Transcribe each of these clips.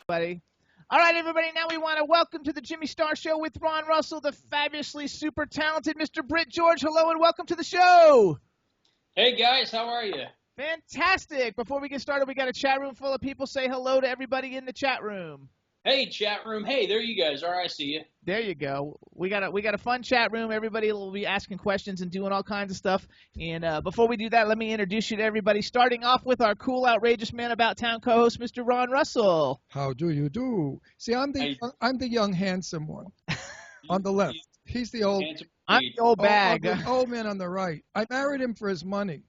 Buddy. All right, everybody, now we want to welcome to the Jimmy Star Show with Ron Russell, the fabulously super talented Mr. Britt George. Hello and welcome to the show. Hey, guys, how are you? Fantastic. Before we get started, we got a chat room full of people. Say hello to everybody in the chat room. Hey, chat room. Hey, there you guys are. I see you. There you go. We got a fun chat room. Everybody will be asking questions and doing all kinds of stuff. And before we do that, let me introduce you to everybody, starting off with our cool, outrageous man about town co-host, Mr. Ron Russell. How do you do? See, I'm the young, handsome one on the left. He's the old. I'm the old bag. The old man on the right. I married him for his money.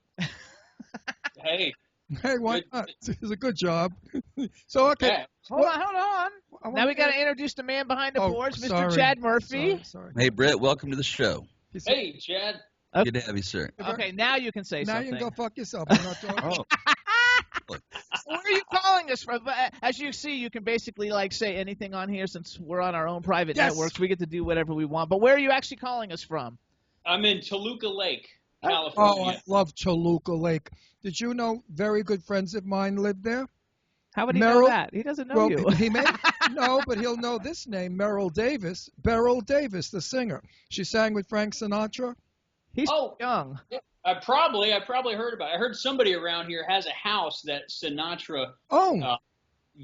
Hey. Hey, why not? It's a good job. So, okay. Yeah. Hold on. Now we got to introduce the man behind the boards, Mr. Chad Murphy. Sorry. Hey, Britt, welcome to the show. Hey, Chad. Good to have you, sir. Okay, now you can say now something. you can go fuck yourself. I'm not talking. Where are you calling us from? As you see, you can basically say anything on here since we're on our own private networks. We get to do whatever we want. But where are you actually calling us from? I'm in Toluca Lake, Oh, California. I love Toluca Lake. Did you know very good friends of mine live there? How would he know that? He doesn't know you. He may no, but he'll know this name, Beryl Davis, the singer. She sang with Frank Sinatra. He's young. I probably heard about it. I heard somebody around here has a house that Sinatra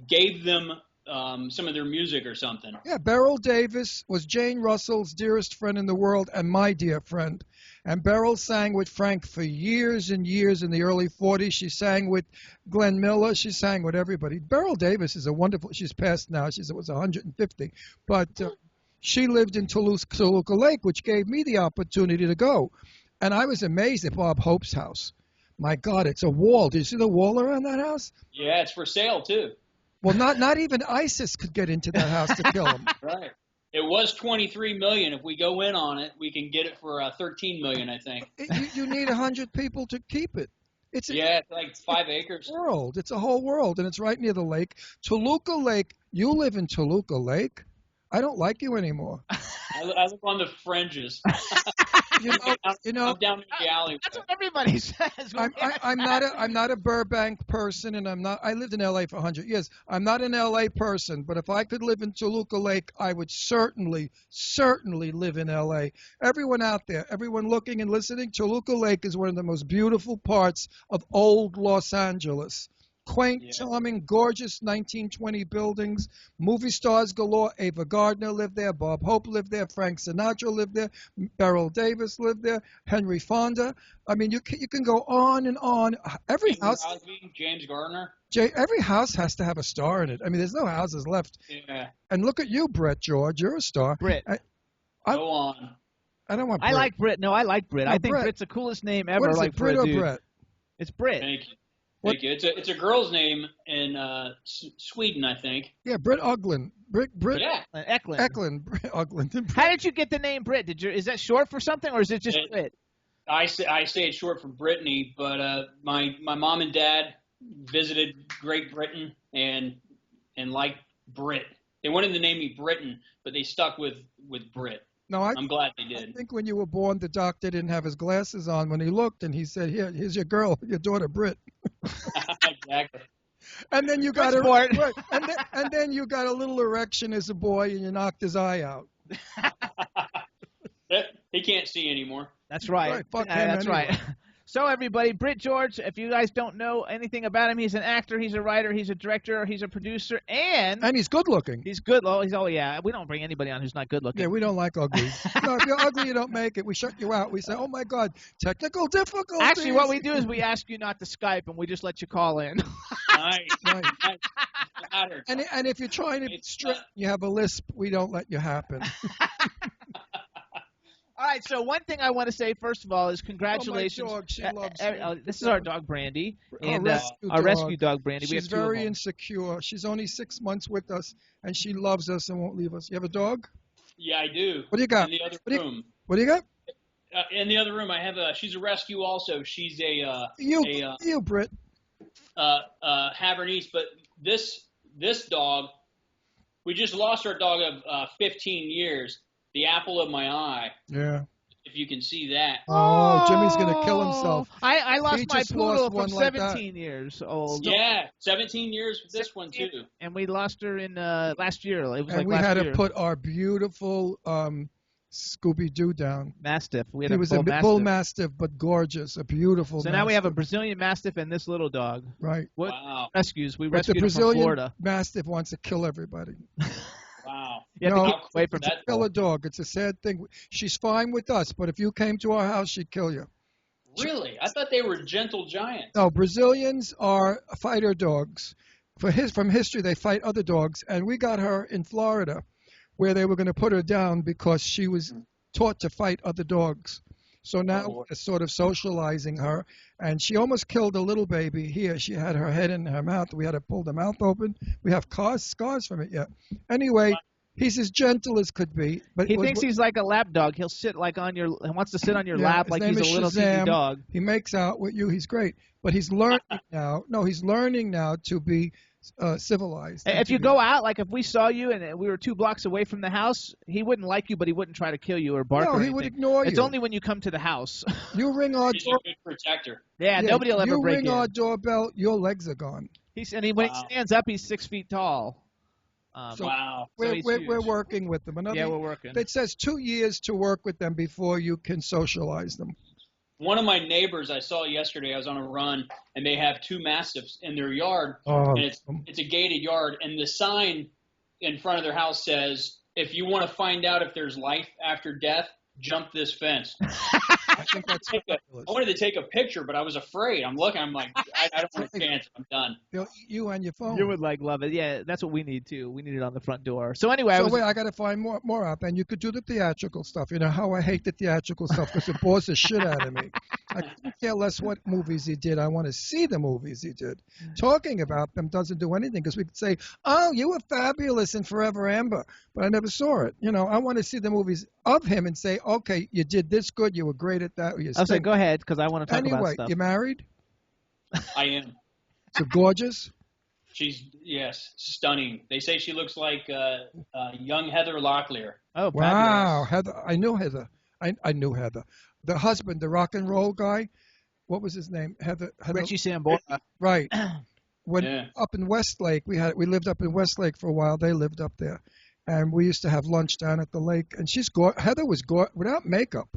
gave them some of their music or something. Yeah, Beryl Davis was Jane Russell's dearest friend in the world and my dear friend. And Beryl sang with Frank for years and years in the early 40s. She sang with Glenn Miller. She sang with everybody. Beryl Davis is a wonderful, she's passed now. She was 150. But she lived in Toluca Lake, which gave me the opportunity to go. And I was amazed at Bob Hope's house. My God, it's a wall. Do you see the wall around that house? Yeah, it's for sale, too. Well, not even ISIS could get into that house to kill him. Right. It was $23 million. If we go in on it, we can get it for $13 million, I think. You need 100 people to keep it. It's like 5 acres. World. It's a whole world, and it's right near the lake. Toluca Lake. You live in Toluca Lake. I don't like you anymore. I live on the fringes. I'm down in the alley. That's what everybody says. I'm not a Burbank person, and I lived in L.A. for 100 years. I'm not an L.A. person, but if I could live in Toluca Lake, I would certainly live in L.A. Everyone out there, everyone looking and listening, Toluca Lake is one of the most beautiful parts of old Los Angeles. Quaint, charming, gorgeous 1920 buildings. Movie stars galore. Ava Gardner lived there. Bob Hope lived there. Frank Sinatra lived there. Beryl Davis lived there. Henry Fonda. I mean, you can go on and on. Every house. James Garner. Every house has to have a star in it. I mean, there's no houses left. Yeah. And look at you, Britt George. You're a star. Britt. Go on. I don't want Britt. I like Britt. No, I like Britt. No, I think Britt. Britt's the coolest name ever. What is it, Britt or Brett? It's Britt. Thank you. Thank you. It's a girl's name in Sweden, I think. Yeah, Britt Uglin. Britt. Yeah. Eklund. Britt Uglin. How did you get the name Britt? Is that short for something, or is it just Britt? I say it's short for Brittany, but my mom and dad visited Great Britain and liked Brit. They wanted to name me Britain, but they stuck with Brit. No, I'm glad they did. I think when you were born, the doctor didn't have his glasses on when he looked, and he said, here's your girl, your daughter, Britt. Exactly. And then you got and then you got a little erection as a boy, and you knocked his eye out. He can't see anymore. That's right. Fuck him that's anyway. right. So, everybody, Britt George, if you guys don't know anything about him, he's an actor, he's a writer, he's a director, he's a producer, and he's good looking. He's good. Yeah. We don't bring anybody on who's not good looking. Yeah, we don't like ugly. No, if you're ugly, you don't make it. We shut you out. We say, oh, my God, technical difficulties. Actually, what we do is we ask you not to Skype, and we just let you call in. Nice. And if you're trying to be straight, you have a lisp, we don't let you happen. All right, so one thing I want to say, first of all, is congratulations. Oh, my dog, she loves me. This is our dog, Brandy, and our rescue dog, Brandy. She's very insecure. She's only 6 months with us, and she loves us and won't leave us. You have a dog? Yeah, I do. What do you got? In the other room. What do you got? In the other room, I have she's a rescue also. She's You, Britt. Havanese, but this dog, we just lost our dog of 15 years. The apple of my eye. Yeah. if you can see that. Oh, Jimmy's going to kill himself. I lost He my just poodle lost one from like that. 17 years old. Yeah, 17 years for this one too. And we lost her in last year. It was And like we last had year. to put our beautiful Scooby-Doo down. Mastiff. We had He a was bull a mastiff. bull mastiff, but gorgeous, a beautiful So mastiff. now we have a Brazilian Mastiff and this little dog. Right. What Wow. rescues? We But the rescued him from Brazilian Florida. mastiff wants to kill everybody. Wow. You have No, to keep away from that- Kill a dog. It's a sad thing. She's fine with us, but if you came to our house, she'd kill you. Really? I thought they were gentle giants. No, Brazilians are fighter dogs. From history, they fight other dogs, and we got her in Florida, where they were going to put her down because she was taught to fight other dogs. So now we're sort of socializing her, and she almost killed a little baby here. She had her head in her mouth. We had to pull the mouth open. We have scars from it yet. Anyway, he's as gentle as could be. But He thinks he's like a lap dog. He'll sit like on your. He wants to sit on your lap his like name he's a is little teeny Shazam. dog. He makes out with you. He's great. But he's learning now. No, he's learning now to be civilized. If you go out, like if we saw you and we were 2 blocks away from the house, he wouldn't like you, but he wouldn't try to kill you or bark or No, he anything. would ignore you. It's only when you come to the house. You ring our He's a door. good protector. Yeah, nobody will ever you break ring in. our doorbell, your legs are gone. When he stands up, he's 6 feet tall. So Wow. We're he's we're huge. working with them. Yeah, we're working. It says 2 years to work with them before you can socialize them. One of my neighbors I saw yesterday, I was on a run, and they have 2 mastiffs in their yard, Oh, and it's a gated yard, and the sign in front of their house says, if you want to find out if there's life after death, jump this fence. I think that's I fabulous. wanted to take a picture, but I was afraid. I'm looking, I'm like, I don't want a chance. I'm done. They'll eat you on your phone. You would love it. Yeah, that's what we need too. We need it on the front door. So anyway, So wait, I got to find more out. And you could do the theatrical stuff. You know how I hate the theatrical stuff because it bores the shit out of me. I couldn't care less what movies he did. I want to see the movies he did. Talking about them doesn't do anything because we could say, oh, you were fabulous in Forever Amber, but I never saw it. You know, I want to see the movies of him and say, okay, you did this good. You were great at that. I'll say, go ahead, because I want to talk about Anyway, stuff. you married? I am. So gorgeous? She's, yes, stunning. They say she looks like young Heather Locklear. Oh, Wow, fabulous. Heather. I knew Heather. I knew Heather. The husband, the rock and roll guy, what was his name? Heather. Richie Sambora. Right. When Yeah. up in Westlake, we lived up in Westlake for a while. They lived up there, and we used to have lunch down at the lake. And Heather was without makeup.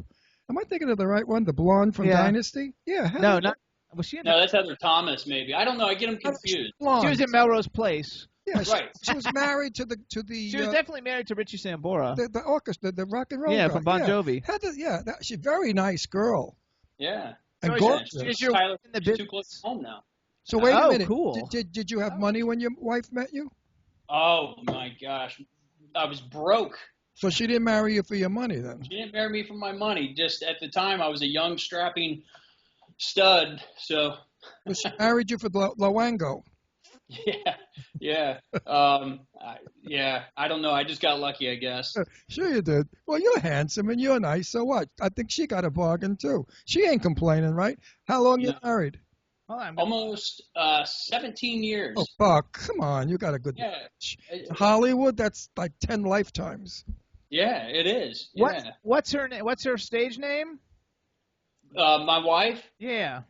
Am I thinking of the right one? The blonde from Yeah. Dynasty? Yeah. Heather. No, not. Was she in No, that's Heather Thomas, maybe. I don't know. I get them confused. Blonde. She was in Melrose Place. Yeah, Right. she was married to the She was definitely married to Richie Sambora. the orchestra, the rock and roll. Yeah, guy. from Bon Jovi. Heather, she's a very nice girl. Yeah. And So gorgeous. is your Tyler, in the she's too business? close to home now. So wait Oh, a minute. cool. Did you have money when your wife met you? Oh, my gosh. I was broke. So she didn't marry you for your money then? She didn't marry me for my money. Just at the time, I was a young, strapping stud. So, Well, she married you for the Luango. yeah. I don't know. I just got lucky, I guess. Sure you did. Well, you're handsome and you're nice, so what? I think she got a bargain too. She ain't complaining, right? How long you No. married? Well, I'm- Almost 17 years. Oh, Buck, come on. You got a good Yeah. Hollywood, that's like 10 lifetimes. Yeah, it is. Yeah. What's her name? What's her stage name? My wife, Yeah.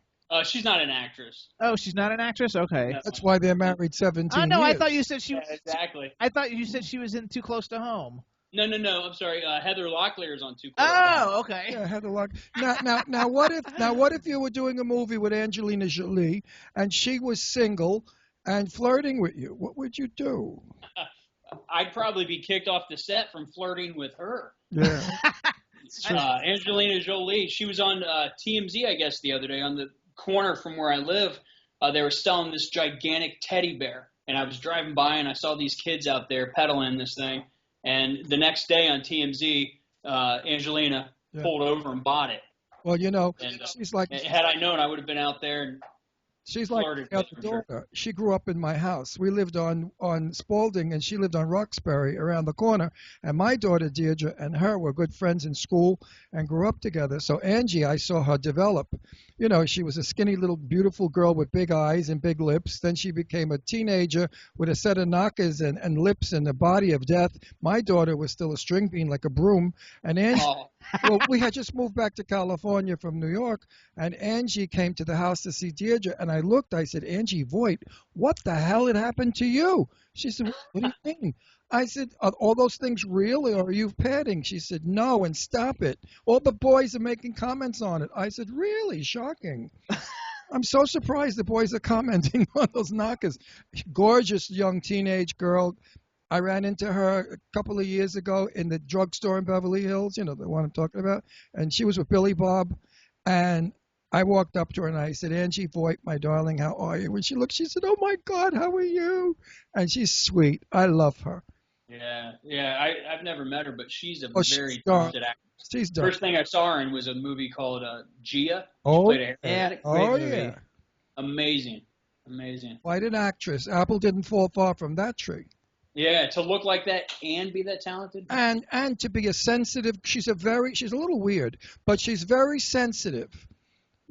she's not an actress. Oh, she's not an actress. Okay. No. That's why they're married 17 Oh no, years. I thought you said she. Yeah, exactly. I thought you said she was in Too Close to Home. No. I'm sorry. Heather Locklear is on Too Close to Home. Oh, okay. Yeah, had a lot. Now, what if you were doing a movie with Angelina Jolie and she was single and flirting with you? What would you do? I'd probably be kicked off the set from flirting with her. Yeah. Angelina Jolie, she was on TMZ, I guess, the other day on the corner from where I live. They were selling this gigantic teddy bear, and I was driving by and I saw these kids out there peddling this thing. And the next day on TMZ, Angelina pulled over and bought it. Well, you know, And she's like had I known, I would have been out there. And she's like flirted the with other her, sure. daughter. She grew up in my house. We lived on Spalding, and she lived on Roxbury around the corner. And my daughter Deirdre and her were good friends in school and grew up together. So Angie, I saw her develop. You know, she was a skinny little beautiful girl with big eyes and big lips. Then she became a teenager with a set of knockers and lips and a body of death. My daughter was still a string bean like a broom. And Angie, oh, Well, we had just moved back to California from New York, and Angie came to the house to see Deirdre, and I looked, I said, Angie Voigt, what the hell had happened to you? She said, what do you mean? I said, are all those things real, or are you padding? She said, no, and stop it. All the boys are making comments on it. I said, really? Shocking. I'm so surprised the boys are commenting on those knockers. Gorgeous young teenage girl. I ran into her a couple of years ago in the drugstore in Beverly Hills, the one I'm talking about, and she was with Billy Bob, and I walked up to her and I said, Angie Voigt, my darling, how are you? When she looked, she said, oh my God, how are you? And she's sweet. I love her. Yeah. I've never met her, but she's a very dark. talented actress. She's dark. First thing I saw her in was a movie called Gia. Oh, played a great movie. yeah. Amazing. Quite an actress. Apple didn't fall far from that tree. Yeah, to look like that and be that talented. And to be a sensitive, she's a little weird, but she's very sensitive.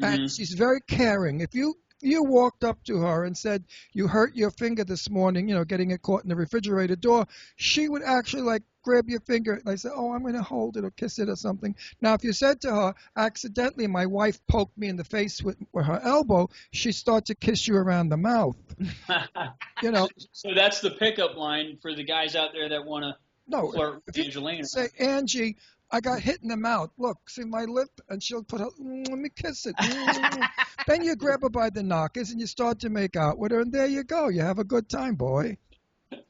And she's very caring. If you walked up to her and said, you hurt your finger this morning, getting it caught in the refrigerator door, she would actually grab your finger and I say, oh, I'm going to hold it or kiss it or something. Now, if you said to her, accidentally, my wife poked me in the face with her elbow, she'd start to kiss you around the mouth. So that's the pickup line for the guys out there that want to flirt with Angelina. Say, Angie, I got hit in the mouth. Look, see my lip? And she'll put her, let me kiss it. Then you grab her by the knockers and you start to make out with her, and there you go. You have a good time, boy.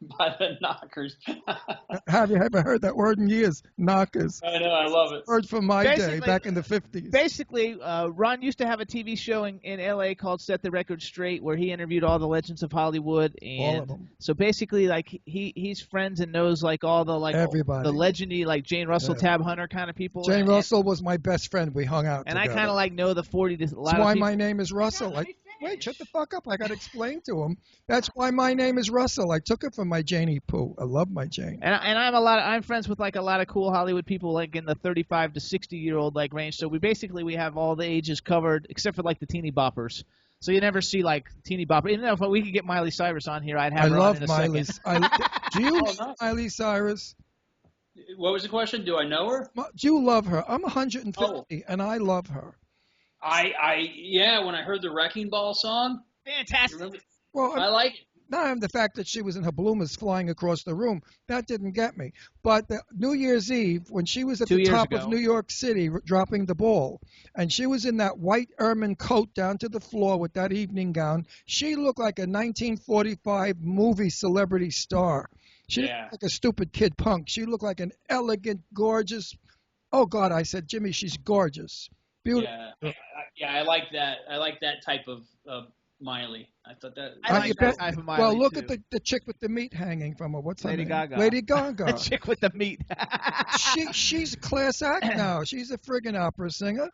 By the knockers. Have you ever heard that word in years? Knockers. I know, I love it. Word from my day, back in the 50s. Basically, Ron used to have a TV show in L.A. called Set the Record Straight, where he interviewed all the legends of Hollywood. And all of them. So basically, he's friends and knows all the everybody, the legendy Jane Russell, Tab Hunter kind of people. Jane Russell was my best friend. We hung out and together. I kind of know the 40 to a lot That's why of people. My name is Russell. Wait, shut the fuck up. I got to explain to him. That's why my name is Russell. I took it from my Janie Pooh. I love my Jane. And I'm friends with a lot of cool Hollywood people in the 35 to 60-year-old range. So we have all the ages covered except for the teeny boppers. So you never see teeny bopper. Even if we could get Miley Cyrus on here, I'd have her on in a second. Do you know Miley Cyrus? What was the question? Do I know her? Do you love her? I'm 150 and I love her. When I heard the Wrecking Ball song. Fantastic. Well, I like it. Not the fact that she was in her bloomers flying across the room. That didn't get me. But New Year's Eve, when she was at the top of New York City dropping the ball, and she was in that white ermine coat down to the floor with that evening gown, she looked like a 1945 movie celebrity star. She looked like a stupid kid punk. She looked like an elegant, gorgeous. Oh, God, I said, Jimmy, she's gorgeous. Beautiful. Yeah, I like that. I like that type of Miley. I thought that. I like that type of Miley. Well, look too. at the chick with the meat hanging from her. What's her Lady name? Gaga. Lady Gaga. The chick with the meat. She's a class act now. She's a friggin' opera singer.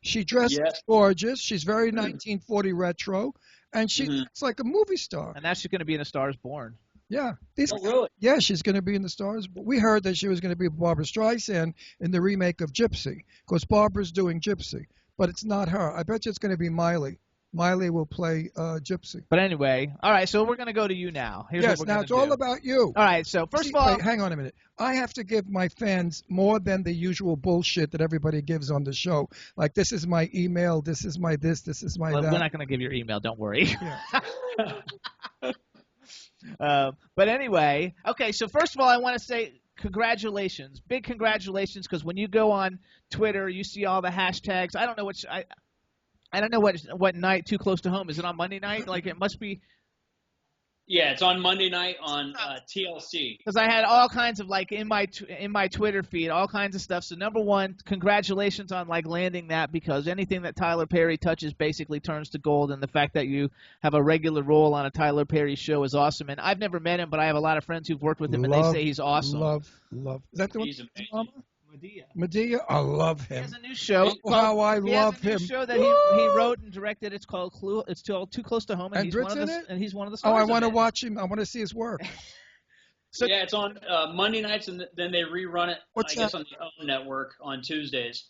She dresses gorgeous. She's very 1940 retro, and she looks like a movie star. And now she's going to be in A Star Is Born. Yeah. Really? Yeah, she's going to be in The Stars. We heard that she was going to be Barbra Streisand in the remake of Gypsy, because Barbara's doing Gypsy. But it's not her. I bet you it's going to be Miley. Miley will play Gypsy. But anyway, all right, so we're going to go to you now. Now it's all about you. All right, so first of all... Wait, hang on a minute. I have to give my fans more than the usual bullshit that everybody gives on the show. Like, this is my email, this is my this is my that. We're not going to give your email, don't worry. Yeah. But anyway, okay, so first of all, I want to say congratulations. Big congratulations, because when you go on Twitter, you see all the hashtags. I don't know I don't know what night Too Close to Home. Is it on Monday night? It must be. Yeah, it's on Monday night on TLC. Because I had all kinds of in my Twitter feed, all kinds of stuff. So number one, congratulations on landing that, because anything that Tyler Perry touches basically turns to gold, and the fact that you have a regular role on a Tyler Perry show is awesome. And I've never met him, but I have a lot of friends who've worked with him, and they say he's awesome. Love. Is that the one? He's amazing. Medea, I love him. He has a new show. How I love him. He has a new show that he wrote and directed. It's called Too Close to Home, and he's Britt's one of in it? And he's one of the stars. Oh, I want to watch him. I want to see his work. So yeah, it's on Monday nights, and then they rerun it. What's I guess on the OWN network on Tuesdays.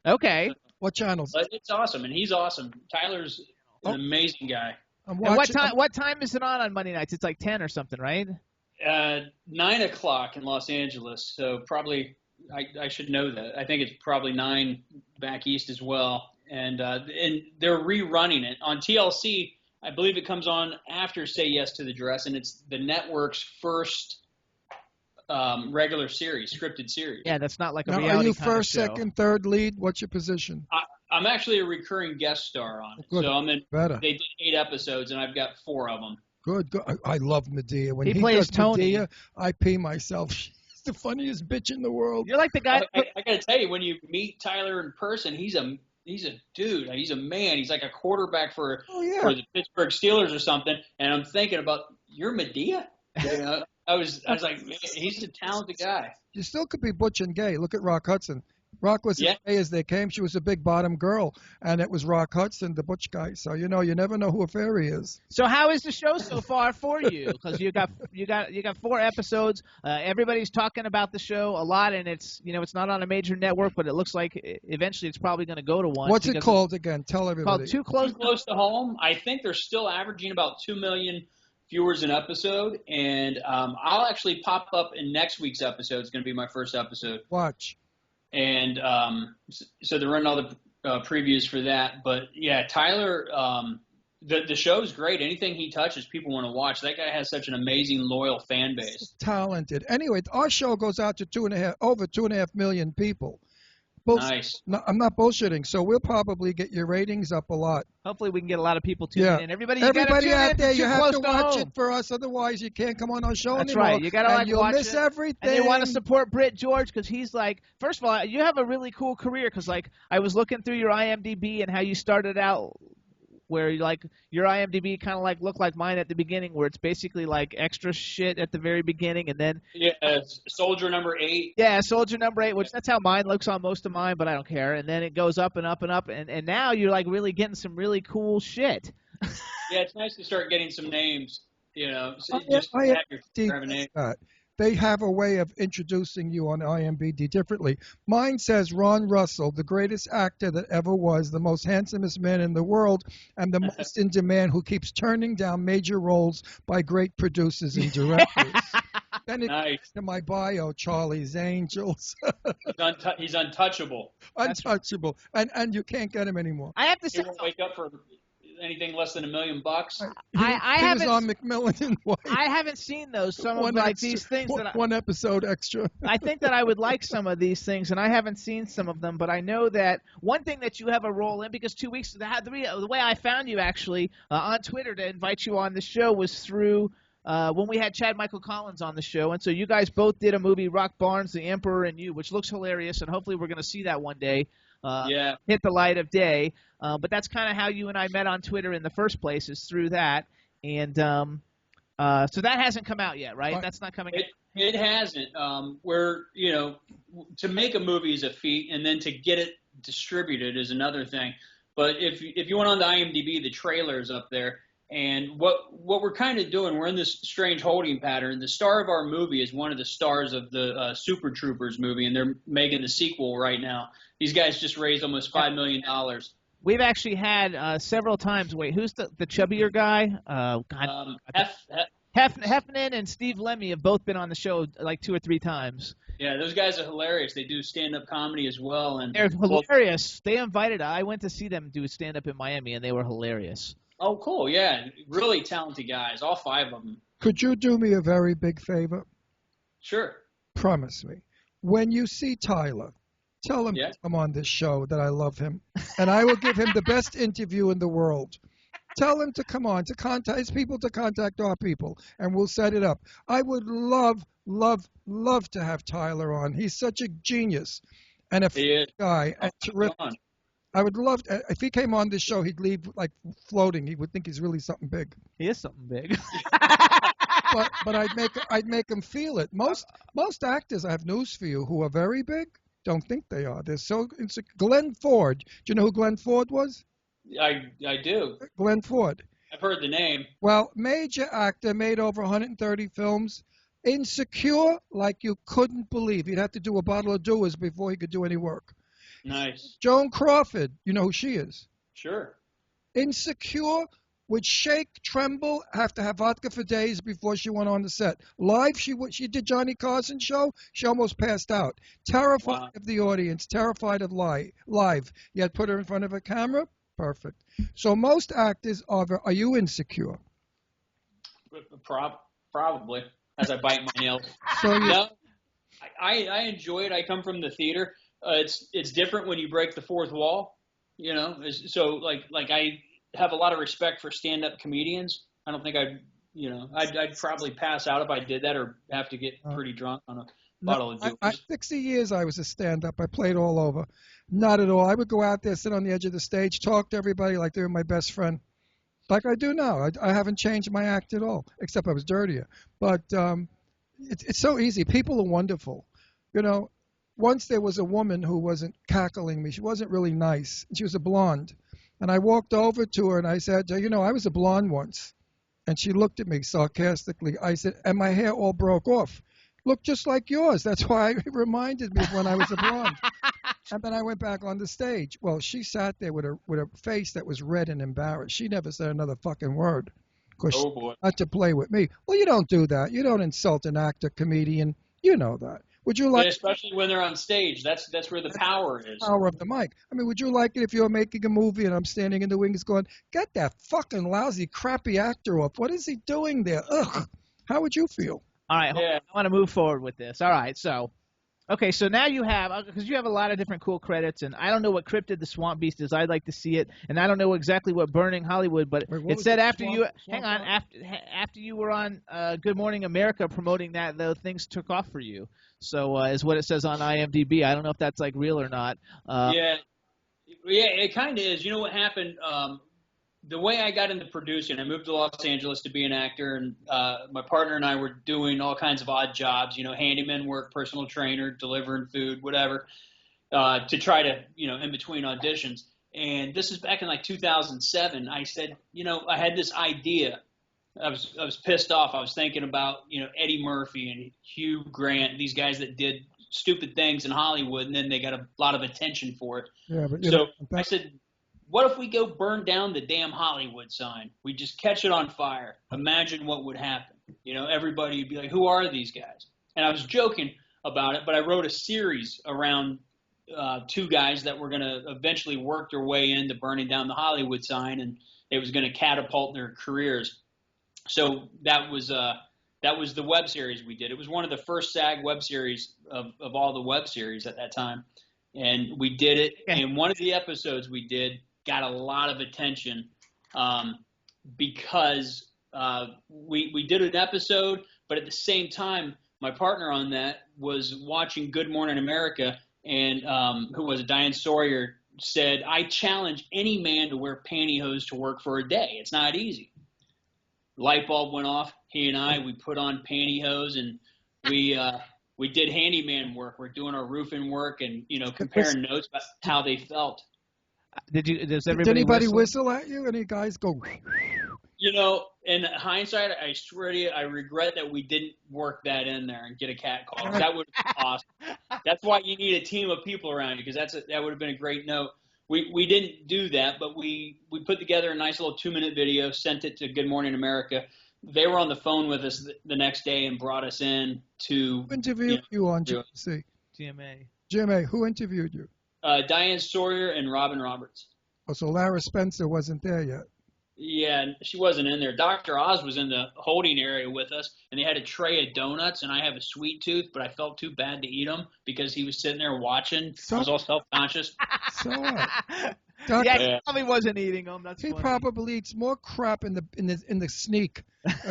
Okay. What channels? But it's awesome, and he's awesome. Tyler's an amazing guy. And what time is it on Monday nights? It's 10 or something, right? 9 o'clock in Los Angeles, so probably I should know that. I think it's probably 9 back east as well. And they're rerunning it on TLC. I believe it comes on after Say Yes to the Dress, and it's the network's first regular series, scripted series. Yeah, that's not like a Now, reality are you kind of first, show. second, third lead? What's your position? I'm actually a recurring guest star on it. Good. So I'm in. Better. They did 8 episodes, and I've got 4 of them. Good. I love Medea. When He he plays does Tony. Medea, I pee myself. She's the funniest bitch in the world. You're like the guy. I got to tell you, when you meet Tyler in person, he's a dude. He's a man. He's like a quarterback for the Pittsburgh Steelers or something. And I'm thinking about, you're Medea? You know, I was like, man, he's a talented guy. You still could be butch and gay. Look at Rock Hudson. Rock was as gay as they came. She was a big bottom girl, and it was Rock Hudson, the butch guy. So you never know who a fairy is. So how is the show so far for you? Because you got 4 episodes. Everybody's talking about the show a lot, and it's it's not on a major network, but it looks like eventually it's probably going to go to one. What's it called again? Tell everybody. Called Too Close to Home. I think they're still averaging about 2 million viewers an episode, and I'll actually pop up in next week's episode. It's going to be my first episode. Watch. And so they're running all the previews for that. But yeah, Tyler, the show's great. Anything he touches, people want to watch. That guy has such an amazing, loyal fan base. Talented. Anyway, our show goes out to over 2.5 million people. Nice. No, I'm not bullshitting. So we'll probably get your ratings up a lot. Hopefully we can get a lot of people tuning in. Everybody out there, you have to watch home. it for us. Otherwise, you can't come on our show That's anymore. Right. You got to you'll watch miss it. everything. And you want to support Britt George because he's like, first of all, you have a really cool career because like I was looking through your IMDb and how you started out, where like your IMDb kind of like looked like mine at the beginning, where it's basically like extra shit at the very beginning, and then Soldier number 8. Yeah, Soldier number 8, which that's how mine looks on most of mine, but I don't care. And then it goes up and up and up, and now you're like really getting some really cool shit. Yeah, it's nice to start getting some names. So have a name. They have a way of introducing you on IMDb differently. Mine says Ron Russell, the greatest actor that ever was, the most handsomest man in the world, and the most in demand who keeps turning down major roles by great producers and directors. Then it nice. To my bio, Charlie's Angels. He's untouchable. Untouchable. And you can't get him anymore. I have to say, he won't wake up for anything less than $1 million. He was on McMillan and White. I haven't seen those. Some of these things one episode extra. I think that I would like some of these things, and I haven't seen some of them. But I know that one thing that you have a role in, because 2 weeks the way I found you actually on Twitter to invite you on the show was through when we had Chad Michael Collins on the show, and so you guys both did a movie, Rock Barnes, The Emperor and You, which looks hilarious, and hopefully we're going to see that one day. Hit the light of day. But that's kind of how you and I met on Twitter in the first place, is through that. And so that hasn't come out yet, right? That's not coming out. It hasn't. Where, to make a movie is a feat, and then to get it distributed is another thing. But if you went on the IMDb, the trailer's up there. And what we're kind of doing, we're in this strange holding pattern. The star of our movie is one of the stars of the Super Troopers movie, and they're making the sequel right now. These guys just raised almost $5 million. We've actually had several times. Wait, who's the chubbier guy? Heffernan and Steve Lemmy have both been on the show like 2 or 3 times. Yeah, those guys are hilarious. They do stand-up comedy as well. And they're hilarious. They invited. I went to see them do stand-up in Miami, and they were hilarious. Oh, cool. Yeah, really talented guys, all 5 of them. Could you do me a very big favor? Sure. Promise me. When you see Tyler, tell him to come on this show that I love him, and I will give him the best interview in the world. Tell him to come on, to contact his people, to contact our people, and we'll set it up. I would love to have Tyler on. He's such a genius and a guy and terrific. I would love to, if he came on this show, he'd leave like floating. He would think he's really something big. He is something big. but I'd make him feel it. Most actors, I have news for you, who are very big, don't think they are. They're so insecure. Glenn Ford. Do you know who Glenn Ford was? I do. Glenn Ford. I've heard the name. Well, major actor, made over 130 films. Insecure like you couldn't believe. He'd have to do a bottle of Dewar's before he could do any work. Nice. Joan Crawford. You know who she is? Sure. Insecure would shake, tremble, have to have vodka for days before she went on the set. Live, she did Johnny Carson's show. She almost passed out. Terrified of the audience, terrified of live. Yet put her in front of a camera, perfect. So most actors are you insecure? Probably, as I bite my nails. So No, I enjoy it. I come from the theater. It's different when you break the fourth wall, you know. So like I have a lot of respect for stand-up comedians. I don't think I'd probably pass out if I did that, or have to get pretty drunk on a bottle of juice. 60 years I was a stand-up. I played all over. Not at all. I would go out there, sit on the edge of the stage, talk to everybody like they were my best friend, like I do now. I haven't changed my act at all, except I was dirtier. But it's so easy. People are wonderful. You know, once there was a woman who wasn't cackling me. She wasn't really nice. She was a blonde. And I walked over to her and I said, you know, I was a blonde once. And she looked at me sarcastically. I said, and my hair all broke off. Looked just like yours. That's why it reminded me of when I was a blonde. And then I went back on the stage. Well, she sat there with a face that was red and embarrassed. She never said another fucking word. Because she had to play with me. Well, you don't do that. You don't insult an actor, comedian. You know that. Would you like, especially when they're on stage? That's where the power is. Power of the mic. I mean, would you like it if you were making a movie and I'm standing in the wings going, get that fucking lousy, crappy actor off? What is he doing there? Ugh. How would you feel? All right, I want to move forward with this. All right, so now you have, because you have a lot of different cool credits, and I don't know what Cryptid the Swamp Beast is. I'd like to see it, and I don't know exactly what Burning Hollywood, but it said after you were on Good Morning America promoting that, though, things took off for you. So is what it says on IMDb. I don't know if that's like real or not. Yeah, it kind of is. You know what happened? The way I got into producing, I moved to Los Angeles to be an actor, and my partner and I were doing all kinds of odd jobs, you know, handyman work, personal trainer, delivering food, whatever, to try to, you know, in between auditions. And this is back in like 2007. I said, you know, I had this idea. I was pissed off. I was thinking about, you know, Eddie Murphy and Hugh Grant, these guys that did stupid things in Hollywood, and then they got a lot of attention for it. Yeah, but so I said, what if we go burn down the damn Hollywood sign? We just catch it on fire. Imagine what would happen. You know, everybody would be like, who are these guys? And I was joking about it, but I wrote a series around two guys that were going to eventually work their way into burning down the Hollywood sign, and it was going to catapult their careers. So that was the web series we did. It was one of the first SAG web series of all the web series at that time. And we did it. And one of the episodes we did got a lot of attention because we did an episode, but at the same time, my partner on that was watching Good Morning America, and who was it, Diane Sawyer, said, I challenge any man to wear pantyhose to work for a day. It's not easy. Light bulb went off. He and I, we put on pantyhose, and we did handyman work. We're doing our roofing work and, you know, comparing notes about how they felt. Did anybody whistle at you? Any guys go? You know, in hindsight, I swear to you, I regret that we didn't work that in there and get a cat call. That would have been awesome. That's why you need a team of people around you, because that would have been a great note. We didn't do that, but we put together a nice little 2-minute video, sent it to Good Morning America. They were on the phone with us the next day and brought us in to – Who interviewed you on GMA? GMA. Who interviewed you? Diane Sawyer and Robin Roberts. Oh, so Lara Spencer wasn't there yet. Yeah, she wasn't in there. Dr. Oz was in the holding area with us, and they had a tray of donuts, and I have a sweet tooth, but I felt too bad to eat them because he was sitting there watching. I was all self-conscious. So what? He probably wasn't eating them. He probably eats more crap in the sneak.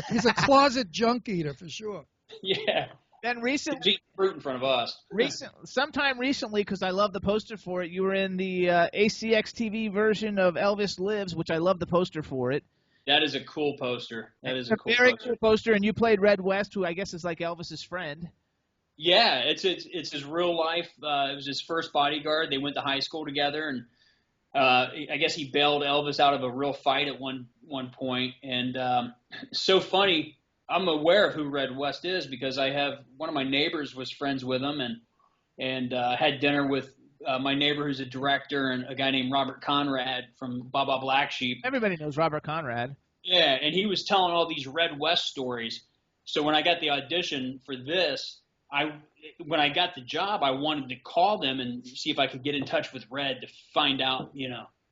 He's a closet junk eater for sure. Yeah. Then recently, eat fruit in front of us. Sometime recently, because I love the poster for it, you were in the ACX TV version of Elvis Lives, which I love the poster for it. That is a cool poster. That is a very cool poster, and you played Red West, who I guess is like Elvis's friend. Yeah, it's his real life. It was his first bodyguard. They went to high school together, and I guess he bailed Elvis out of a real fight at one point. And so funny. I'm aware of who Red West is because I have one of my neighbors was friends with him and had dinner with my neighbor who's a director and a guy named Robert Conrad from Baba Black Sheep. Everybody knows Robert Conrad. Yeah, and he was telling all these Red West stories. So when I got the audition for this, when I got the job, I wanted to call them and see if I could get in touch with Red to find out,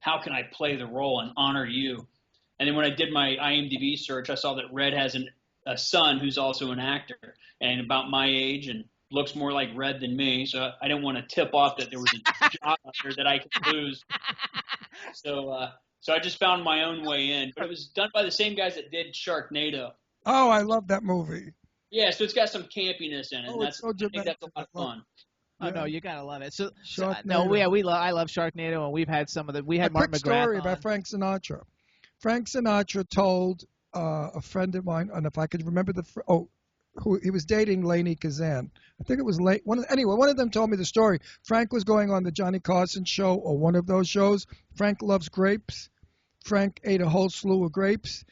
how can I play the role and honor you. And then when I did my IMDb search, I saw that Red has a son who's also an actor and about my age and looks more like Red than me. So I didn't want to tip off that there was a job out there that I could lose. So I just found my own way in. But it was done by the same guys that did Sharknado. Oh, I love that movie. Yeah, so it's got some campiness in it. Oh, And it's so I think that's a lot of dramatic. fun. Oh Yeah. no, you gotta love it. So Sharknado. I love Sharknado, and we've had we had A Martin quick McGrath story on. about Frank Sinatra. Frank Sinatra told a friend of mine, and if I could remember who he was dating, Lainey Kazan. I think it was one of them told me the story. Frank was going on the Johnny Carson show or one of those shows. Frank loves grapes. Frank ate a whole slew of grapes.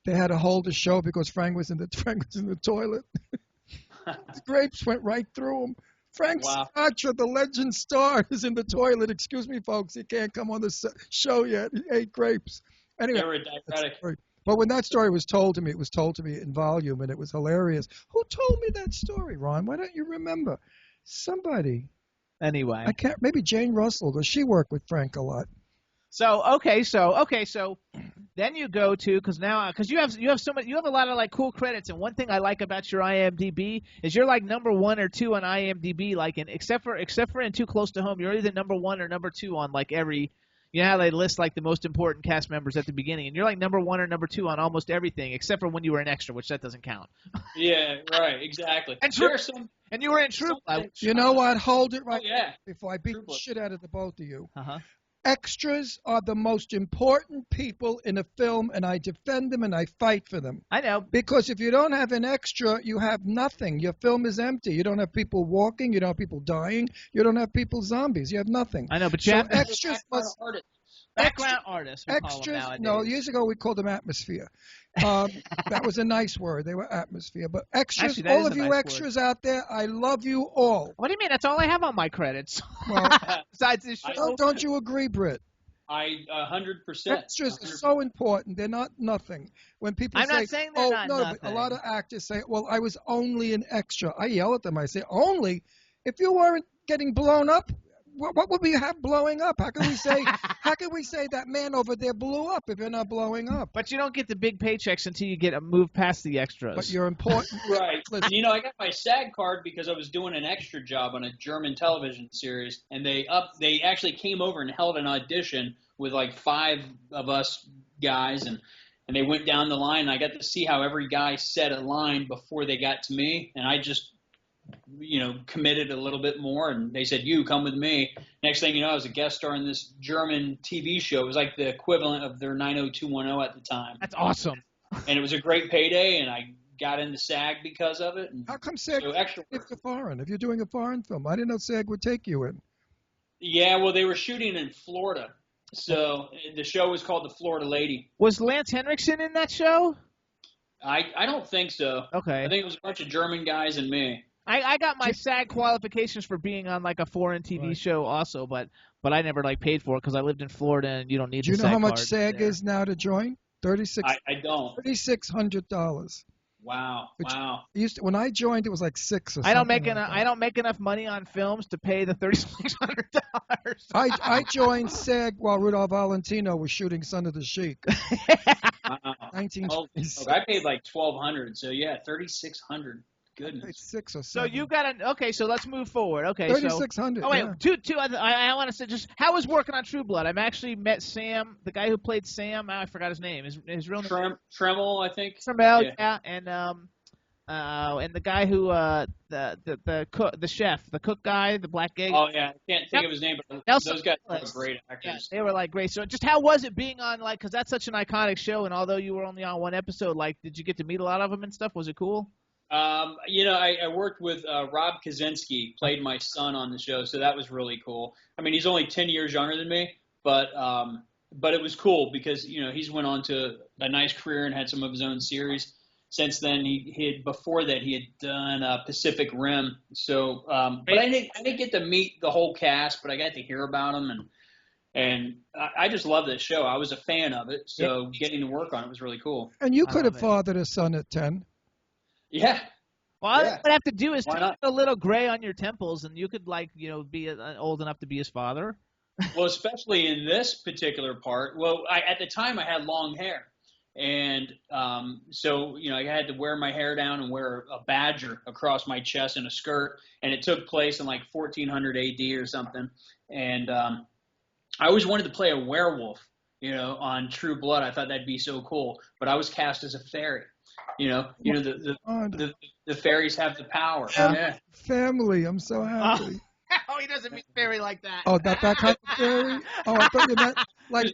They had to hold the show because Frank was in the toilet. The grapes went right through him. Frank Sinatra, the legend star, is in the toilet. Excuse me, folks, he can't come on the show yet. He ate grapes. Anyway, but when that story was told to me, it was told to me in volume, and it was hilarious. Who told me that story, Ron? Why don't you remember? Somebody. Anyway, I can't. Maybe Jane Russell, because she worked with Frank a lot. So then you go to because you have a lot of like cool credits, and one thing I like about your IMDb is you're like number 1 or 2 on IMDb, like except for in Too Close to Home, you're either number 1 or number 2 on like every. You know how they list like the most important cast members at the beginning, and you're like number 1 or number 2 on almost everything except for when you were an extra, which that doesn't count. Yeah, right, exactly. And you were in True Blood. You know what? Hold it right yeah. before I beat the shit out of the both of you. Uh-huh. Extras are the most important people in a film, and I defend them and I fight for them. I know. Because if you don't have an extra, you have nothing. Your film is empty. You don't have people walking. You don't have people dying. You don't have people zombies. You have nothing. I know, but you have extras must... Background artists. Extras. No, years ago we called them atmosphere. That was a nice word. They were atmosphere. But extras, actually, all of you extras out there, I love you all. What do you mean? That's all I have on my credits. Well, besides this show. Don't you agree, Britt? I 100%. Extras are so important. They're not nothing. When people I'm say, not saying they're not nothing. But a lot of actors say, well, I was only an extra. I yell at them. I say, only? If you weren't getting blown up, what would we have blowing up? How can we say that man over there blew up if you're not blowing up? But you don't get the big paychecks until you get a move past the extras. But you're important. Right. Listen, I got my SAG card because I was doing an extra job on a German television series, and they actually came over and held an audition with like 5 of us guys, and they went down the line, and I got to see how every guy said a line before they got to me, and I just committed a little bit more, and they said, you come with me. Next thing you know, I was a guest star in this German TV show. It was like the equivalent of their 90210 at the time. That's awesome. And it was a great payday, and I got into SAG because of it. And how come SAG if you're foreign? If you're doing a foreign film, I didn't know SAG would take you in. Yeah, well, they were shooting in Florida. So the show was called The Florida Lady. Was Lance Henriksen in that show? I don't think so. Okay. I think it was a bunch of German guys and me. I got my SAG qualifications for being on like a foreign TV show also, but I never like paid for it because I lived in Florida and you don't need. Do you the know SAG how much card SAG there. is now to join? I don't. $3,600. Wow. When I joined, it was like $6 or something. I don't make enough money on films to pay the $3,600. I joined SAG while Rudolph Valentino was shooting Son of the Sheik. 1926. I paid like $1,200. So yeah, $3,600. Goodness. 6 or 7. So you got okay. So let's move forward. Okay, $3,600. Oh wait, yeah. I want to say just how was working on True Blood? I've actually met Sam, the guy who played Sam. I forgot his name. His real name. Tremel, I think. Tremel, yeah, and the guy who the cook, the chef, the cook guy, the black guy. Oh yeah, I can't think of his name, but those guys were great actors. Yeah, they were like great. So just how was it being on because that's such an iconic show, and although you were only on one episode, did you get to meet a lot of them and stuff? Was it cool? I worked with Rob Kaczynski, played my son on the show, so that was really cool. I mean, he's only 10 years younger than me, but it was cool because he's went on to a nice career and had some of his own series. Since then, before that he had done Pacific Rim. So, but I didn't get to meet the whole cast, but I got to hear about them, and And I just love this show. I was a fan of it, so getting to work on it was really cool. And you could have fathered a son at 10. Yeah. Well, all you have to do is Why take not? a little gray on your temples, and you could, be old enough to be his father. Well, especially in this particular part. Well, at the time I had long hair. And so, I had to wear my hair down and wear a badger across my chest and a skirt. And it took place in like 1400 AD or something. And I always wanted to play a werewolf, on True Blood. I thought that'd be so cool. But I was cast as a fairy. The fairies have the power. Yeah. Family, I'm so happy. Oh, he doesn't mean fairy like that. Oh, that kind of fairy? Oh, I thought you meant like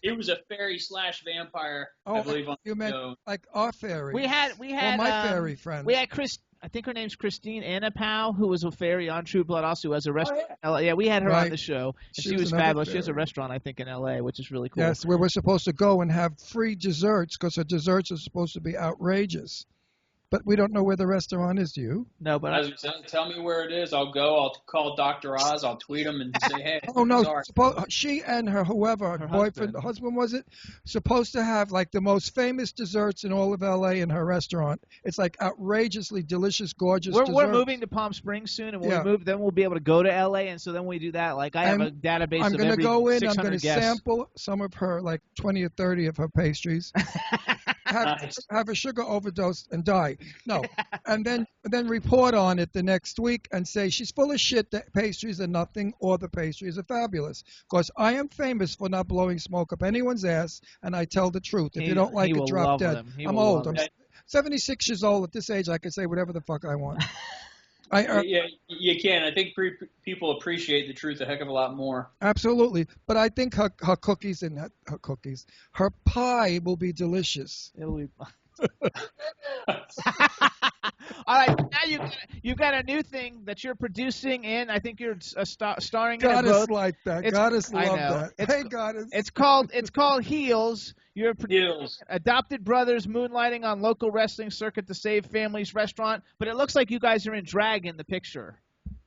It was a fairy / vampire, oh, I believe. You meant like our fairy. We had my fairy friend. We had I think her name's Christine Anapau, who was a fairy on True Blood, also as a restaurant. Oh, yeah, we had her on the show. And she was fabulous. Fairy. She has a restaurant, I think, in L.A., which is really cool. Yes, where we're supposed to go and have free desserts because her desserts are supposed to be outrageous. But we don't know where the restaurant is, do you? No, but tell me where it is. I'll go. I'll call Dr. Oz. I'll tweet him and say, hey. Oh, no. She and her boyfriend, husband was it, supposed to have like the most famous desserts in all of L.A. in her restaurant. It's like outrageously delicious, gorgeous desserts. We're moving to Palm Springs soon, and when we move, then we'll be able to go to L.A., and so then we do that. Like I have a database I'm of gonna every go in. 600 I'm going to guests. sample some of her, like 20 or 30 of her pastries. Have a sugar overdose and die. No, and then report on it the next week and say she's full of shit. The pastries are nothing, or the pastries are fabulous. Because I am famous for not blowing smoke up anyone's ass, and I tell the truth. If you don't like it, drop dead. I'm old. I'm 76 years old. At this age, I can say whatever the fuck I want. Yeah, you can. I think people appreciate the truth a heck of a lot more. Absolutely. But I think her cookies and her pie will be delicious. It'll be. All right, now you got a new thing that you're producing, and I think you're starring in it. Goddess like that. Goddess love that. Hey, Goddess. It's called Heels. You're adopted brothers moonlighting on local wrestling circuit to save family's restaurant, but it looks like you guys are in drag in the picture.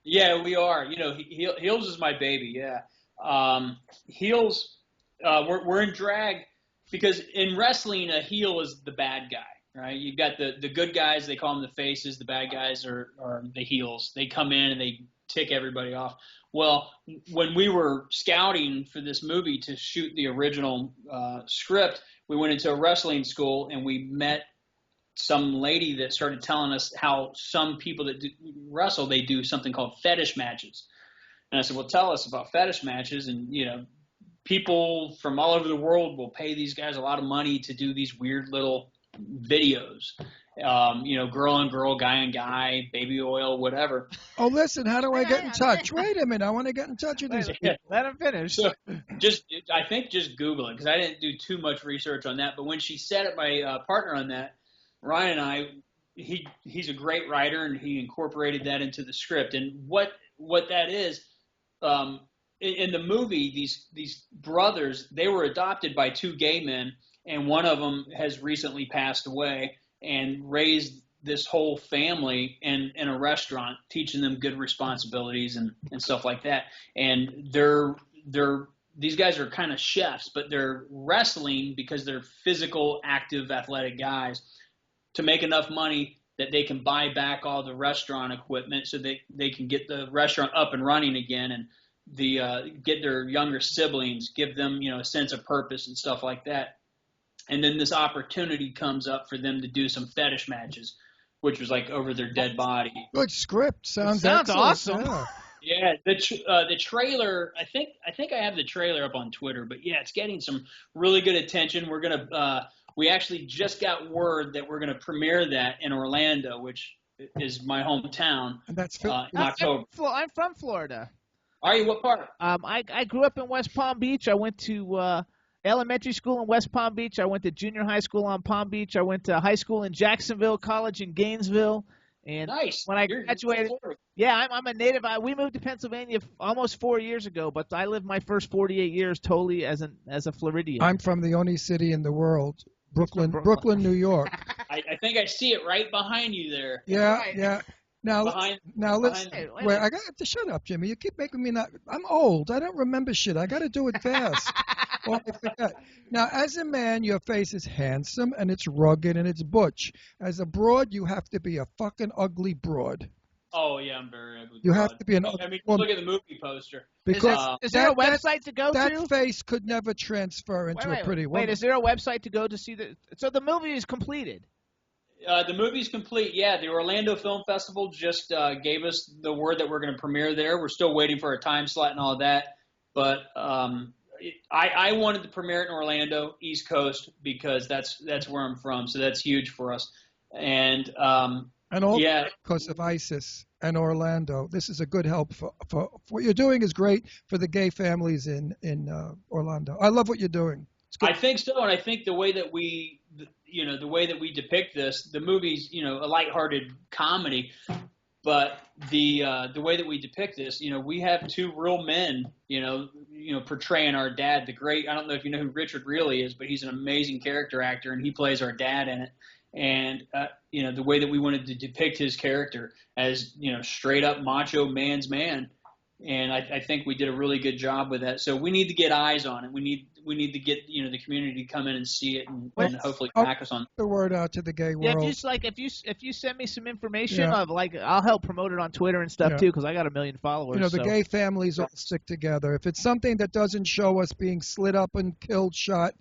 Yeah, we are. Heels is my baby. Yeah, Heels. We're in drag because in wrestling, a heel is the bad guy. Right, you've got the good guys. They call them the faces. The bad guys are the heels. They come in and they tick everybody off. Well, when we were scouting for this movie to shoot the original script, we went into a wrestling school and we met some lady that started telling us how some people that wrestle, they do something called fetish matches. And I said, well, tell us about fetish matches. And, people from all over the world will pay these guys a lot of money to do these weird little videos, girl on girl, guy on guy, baby oil, whatever. Oh, listen, how do I get in touch? Wait a minute, I want to get in touch with these people. Let him finish. So I think just Google it because I didn't do too much research on that. But when she set up my partner on that, Ryan and I, he's a great writer and he incorporated that into the script. And what that is, in the movie, these brothers, they were adopted by two gay men. And one of them has recently passed away and raised this whole family in a restaurant, teaching them good responsibilities and stuff like that. And these guys are kind of chefs, but they're wrestling because they're physical, active, athletic guys to make enough money that they can buy back all the restaurant equipment so they can get the restaurant up and running again and get their younger siblings, give them, a sense of purpose and stuff like that. And then this opportunity comes up for them to do some fetish matches, which was like over their dead body. Good script. Sounds awesome. Yeah, the trailer. I think I have the trailer up on Twitter, but yeah, it's getting some really good attention. We're gonna. We actually just got word that we're gonna premiere that in Orlando, which is my hometown. And that's in October. I'm from Florida. Are you? What part? I grew up in West Palm Beach. I went to elementary school in West Palm Beach. I went to junior high school on Palm Beach. I went to high school in Jacksonville, college in Gainesville. And nice. When I graduated, I'm a native. We moved to Pennsylvania almost 4 years ago, but I lived my first 48 years totally as a Floridian. I'm from the only city in the world, Brooklyn, New York. I think I see it right behind you there. Yeah, right. yeah. Now, Behind- listen. behind- Wait, I got to shut up, Jimmy. You keep making me not. I'm old. I don't remember shit. I got to do it fast. Or I forget. Now, as a man, your face is handsome and it's rugged and it's butch. As a broad, you have to be a fucking ugly broad. Oh yeah, I'm very ugly. You have to be an I ugly mean, woman. look at the movie poster. Because Is there a website to go that to? face could never transfer into a pretty woman. Wait, is there a website to go to see the? So the movie is completed. The movie's complete. Yeah, the Orlando Film Festival just gave us the word that we're going to premiere there. We're still waiting for a time slot and all of that. But I wanted to premiere it in Orlando, East Coast, because that's where I'm from. So that's huge for us. And all yeah, because of ISIS and Orlando. This is a good help for what you're doing is great for the gay families in Orlando. I love what you're doing. I think so, and I think the way that we depict this, the movie's a lighthearted comedy, but the way that we depict this, we have two real men, portraying our dad, the great. I don't know if you know who Richard really is, but he's an amazing character actor, and he plays our dad in it. And the way that we wanted to depict his character as straight up macho man's man, and I think we did a really good job with that. So we need to get eyes on it. We need to get the community to come in and see it and hopefully back us on the word out to the gay world. Yeah, if you send me some information of I'll help promote it on Twitter and stuff too, because I got 1 million followers. The gay families all stick together. If it's something that doesn't show us being slit up and killed, shot,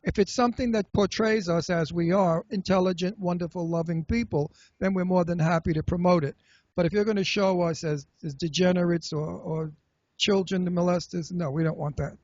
if it's something that portrays us as we are, intelligent, wonderful, loving people, then we're more than happy to promote it. But if you're going to show us as degenerates or children molesters, no, we don't want that.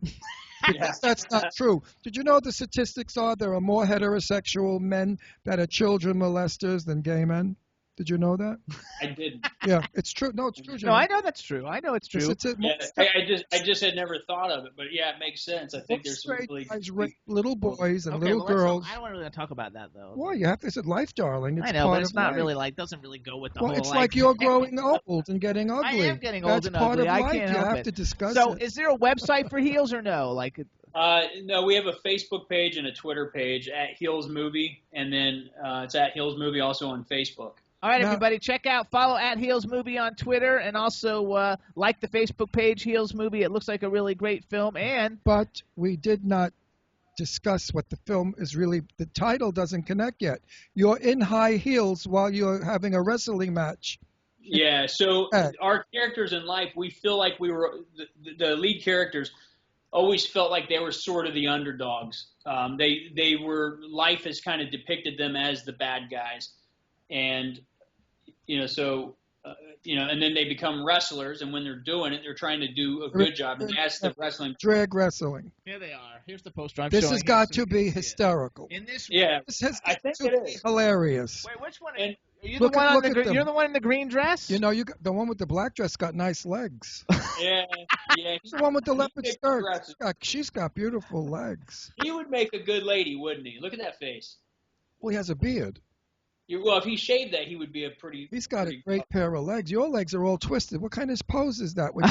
Because that's not true. Did you know the statistics are there are more heterosexual men that are children molesters than gay men? Did you know that? I didn't. Yeah, it's true. No, it's true. No, I know that's true. I know it's true. I just had never thought of it, but yeah, it makes sense. I think there's some really guys rape little boys and little girls. I don't want to really talk about that though. Well, you have to say life, darling. It's I know, part but it's of not life. really doesn't really go with the whole. It's like you're growing old and getting ugly. I am getting old That's and part ugly. of life. I can't you help have it. to discuss So, it. is there a website for Heels or no? No, we have a Facebook page and a Twitter page at Heels Movie, and then it's at Heels Movie also on Facebook. All right, everybody, follow at Heels Movie on Twitter, and also like the Facebook page, Heels Movie. It looks like a really great film. But we did not discuss what the film is really. The title doesn't connect yet. You're in high heels while you're having a wrestling match. Yeah, so our characters in life, we feel like we were the lead characters always felt like they were sort of the underdogs. They were, life has kind of depicted them as the bad guys. And, and then they become wrestlers, and when they're doing it, they're trying to do a good job. And that's the wrestling. Drag wrestling. Here they are. Here's the poster I'm showing. This has got to be hysterical. In this This has got to be hilarious. Wait, which one? And, you're the one in the green dress? You got, the one with the black dress got nice legs. Yeah. He's the one with the leopard skirt. She's got beautiful legs. He would make a good lady, wouldn't he? Look at that face. Well, he has a beard. Well, if he shaved that, he would be a pretty. He's got a great pair of legs. Your legs are all twisted. What kind of pose is that? With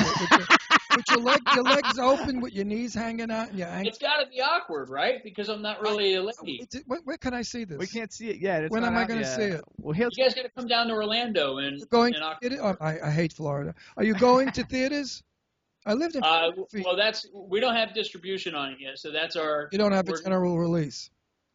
your legs open, with your knees hanging out, and your ankles. It's got to be awkward, right? Because I'm not really a lady. Where can I see this? We can't see it yet. When am I going to see it? Well, you guys got to come down to Orlando and. I hate Florida. Are you going to theaters? I lived in. We don't have distribution on it yet, so that's our. You don't have a general release.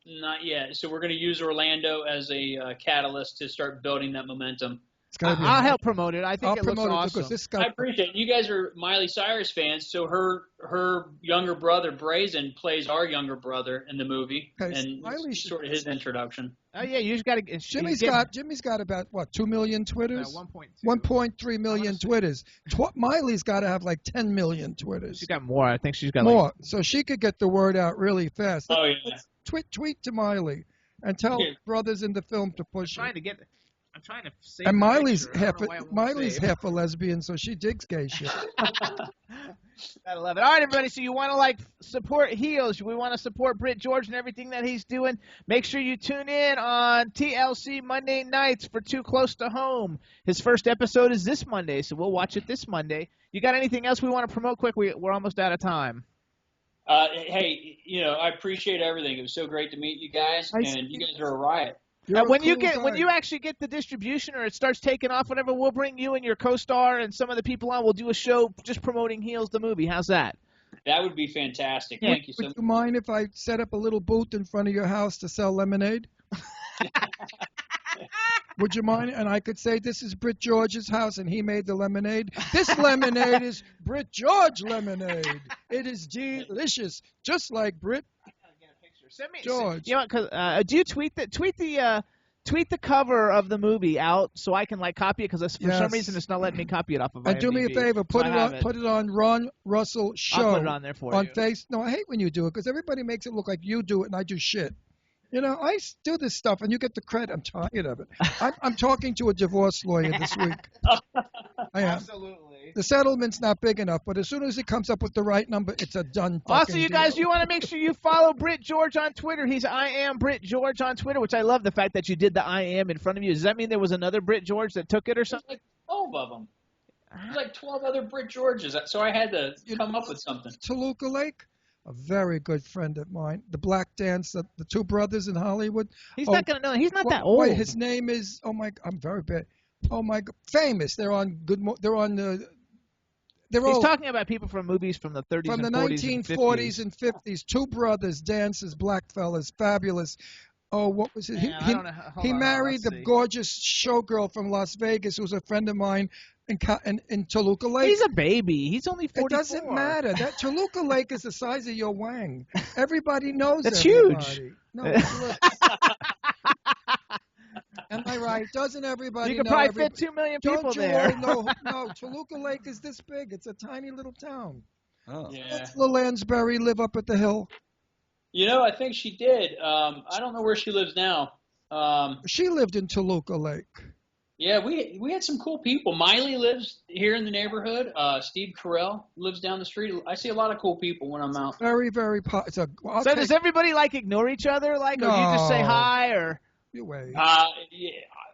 Not yet. So we're going to use Orlando as a catalyst to start building that momentum. I'll help promote it. I think it looks awesome. I appreciate it. You guys are Miley Cyrus fans, so her younger brother, Brazen, plays our younger brother in the movie, and sort of his introduction. Oh yeah, you just got to. Jimmy's got about 2 million Twitters. 1.3 million Twitters. Miley's got to have like 10 million Twitters. She's got more. I think she's got more. So she could get the word out really fast. Oh yeah. Tweet to Miley and tell brothers in the film to push it. I'm trying to save. And Miley's half a lesbian, so she digs gay shit. Gotta love it. All right, everybody. So you want to support Heels? We want to support Britt George and everything that he's doing. Make sure you tune in on TLC Monday nights for Too Close to Home. His first episode is this Monday, so we'll watch it this Monday. You got anything else we want to promote? Quick, we're almost out of time. Hey, I appreciate everything. It was so great to meet you guys, and you guys are a riot. You're a when cool guy. when you actually get the distribution or it starts taking off, whatever, we'll bring you and your co-star and some of the people on. We'll do a show just promoting Heels the movie. How's that? That would be fantastic. Yeah. Thank you so much. Would you mind if I set up a little booth in front of your house to sell lemonade? Would you mind? And I could say, this is Britt George's house, and he made the lemonade. This lemonade is Britt George lemonade. It is delicious, just like Britt George. You know, do you tweet the cover of the movie out so I can copy it? Because for some reason it's not letting me copy it off of IMDb. And do me a favor, put it on Ron Russell Show. I'll put it on there for you. No, I hate when you do it because everybody makes it look like you do it and I do shit. You know, I do this stuff and you get the credit. I'm tired of it. I'm talking to a divorce lawyer this week. I am. Absolutely. The settlement's not big enough, but as soon as it comes up with the right number, it's a done fucking Also, you guys, deal. you want to make sure you follow Britt George on Twitter. He's I am Britt George on Twitter, which I love the fact that you did the I am in front of you. Does that mean there was another Britt George that took it or something? There's 12 of them. There's 12 other Britt Georges, so I had to come up with something. Toluca Lake, a very good friend of mine. The Black Dance, the two brothers in Hollywood. He's not going to know. He's not that old. Wait, his name is, I'm very bad. Oh, my God. Famous. They're on He's talking about people from movies from the 30s from and the 40s 1940s and 50s. Two brothers, dancers, black fellas, fabulous. Oh, what was it? He married the gorgeous showgirl from Las Vegas who was a friend of mine in Toluca Lake. He's a baby. He's only 44. It doesn't matter. That Toluca Lake is the size of your wang. Everybody knows That's everybody. huge. No, look. Am I right? Doesn't everybody know? You could probably fit 2 million people Don't you there. all know? No, Toluca Lake is this big. It's a tiny little town. Oh. Yeah. Does Lansbury live up at the hill? You know, I think she did. I don't know where she lives now. She lived in Toluca Lake. Yeah, we had some cool people. Miley lives here in the neighborhood. Steve Carell lives down the street. I see a lot of cool people when I'm out. Very, very. So does everybody ignore each other, or you just say hi, or? You wait. Yeah,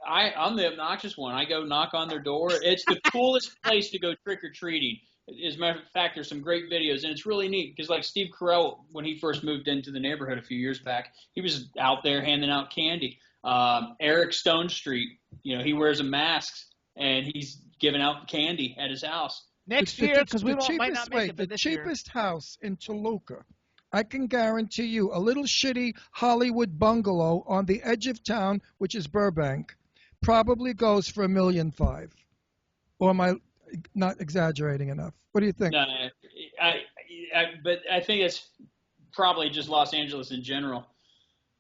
I'm the obnoxious one. I go knock on their door. It's the coolest place to go trick or treating. As a matter of fact, there's some great videos, and it's really neat because, Steve Carell, when he first moved into the neighborhood a few years back, he was out there handing out candy. Eric Stone Street, he wears a mask and he's giving out candy at his house. Next year, because we might not make it, the cheapest house in Toluca, I can guarantee you, a little shitty Hollywood bungalow on the edge of town, which is Burbank, probably goes for $1.5 million. Or am I not exaggerating enough? What do you think? No, but I think it's probably just Los Angeles in general.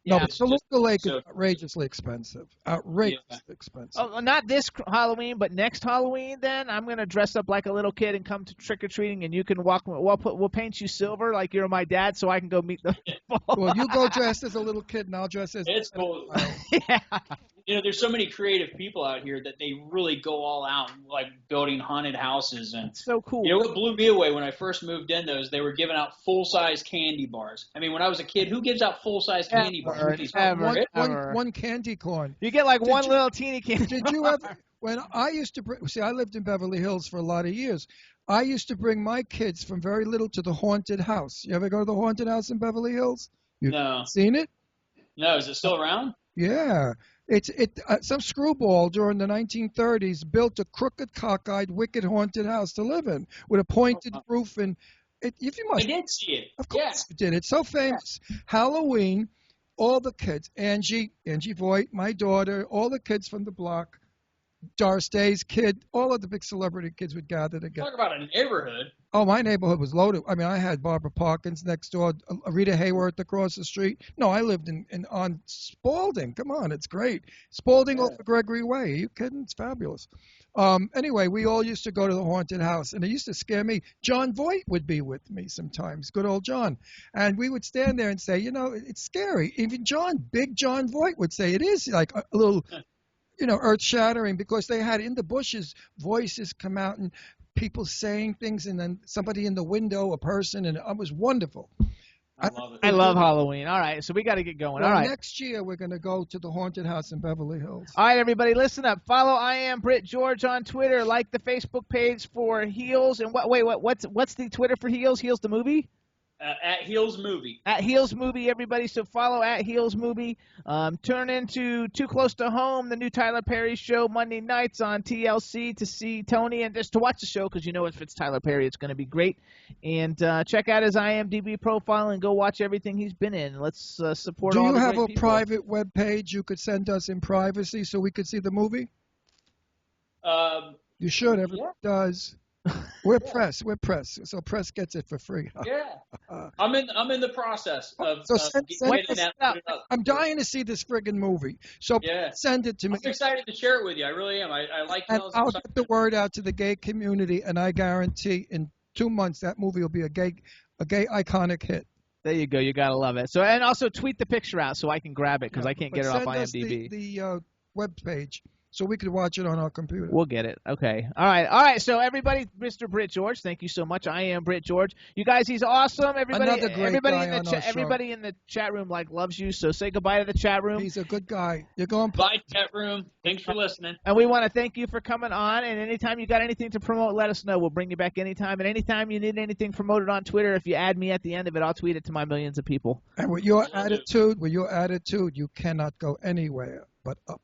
No, but Toluca Lake is outrageously expensive. Outrageously expensive. Oh, not this Halloween, but next Halloween. Then I'm gonna dress up like a little kid and come to trick or treating, and you can walk. We'll paint you silver like you're my dad, so I can go meet the. Well, you go dressed as a little kid, and I'll dress as. It's cool. Yeah. There's so many creative people out here that they really go all out, building haunted houses. And it's so cool. What blew me away when I first moved in, they were giving out full-size candy bars. I mean, when I was a kid, who gives out full-size candy bars? One candy corn. You get one little teeny candy. Did you ever? When I used to bring, I lived in Beverly Hills for a lot of years. I used to bring my kids from very little to the haunted house. You ever go to the haunted house in Beverly Hills? No. Seen it? No. Is it still around? Yeah. Some screwball during the 1930s built a crooked, cockeyed, wicked haunted house to live in with a pointed roof, and I did see it. Of course you did. It's so famous. Yeah. Halloween, all the kids, Angie Voigt, my daughter, all the kids from the block, Doris Day's kid, all of the big celebrity kids would gather together. Talk about a neighborhood. Oh, my neighborhood was loaded. I mean, I had Barbara Parkins next door, Rita Hayworth across the street. No, I lived on Spalding. Come on, it's great. Spalding off of Gregory Way. Are you kidding? It's fabulous. Anyway, we all used to go to the haunted house, and it used to scare me. John Voight would be with me sometimes, good old John. And we would stand there and say, it's scary. Even Big John Voight would say it is like a little... earth-shattering, because they had in the bushes voices come out and people saying things, and then somebody in the window, a person, and it was wonderful. I love it. I love Halloween. All right, so we got to get going. Well, all right. Next year we're going to go to the haunted house in Beverly Hills. All right, everybody, listen up. Follow I am Britt George on Twitter. Like the Facebook page for Heels. And what's the Twitter for Heels? Heels the movie? At Heels Movie. At Heels Movie, everybody. So follow at Heels Movie. Turn into Too Close to Home, the new Tyler Perry show Monday nights on TLC to see Tony and just to watch the show because you know if it's Tyler Perry, it's going to be great. And check out his IMDb profile and go watch everything he's been in. Let's support all the great people. Do you have a private web page you could send us in privacy so we could see the movie? You should. Everyone does. We're press. So press gets it for free. Yeah, I'm in the process of send getting that put up. I'm dying to see this friggin' movie. So send it to me. I'm excited to share it with you. I really am. I like. And I'll get the word out to the gay community, and I guarantee in 2 months that movie will be a gay iconic hit. There you go. You gotta love it. So and also tweet the picture out so I can grab it because I can't get it off IMDb. The web page. So we could watch it on our computer. We'll get it. Okay. All right. So everybody, Mr. Britt George, thank you so much. I am Britt George. You guys, he's awesome. Everybody in the chat room loves you. So say goodbye to the chat room. He's a good guy. You're going. Bye, chat room. Thanks for listening. And we want to thank you for coming on. And anytime you got anything to promote, let us know. We'll bring you back anytime. And anytime you need anything promoted on Twitter, if you add me at the end of it, I'll tweet it to my millions of people. And with your attitude, you cannot go anywhere but up.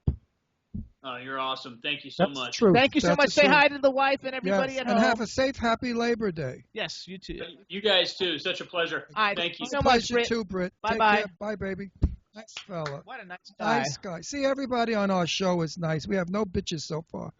Oh, you're awesome. Thank you so much. True. Thank you so much. Say hi to the wife and everybody at home. And have a safe, happy Labor Day. Yes, you too. You guys too. Such a pleasure. Thank you so much, Britt. Too, Britt. Bye-bye. Bye, baby. Nice fella. What a nice guy. Nice guy. See, everybody on our show is nice. We have no bitches so far.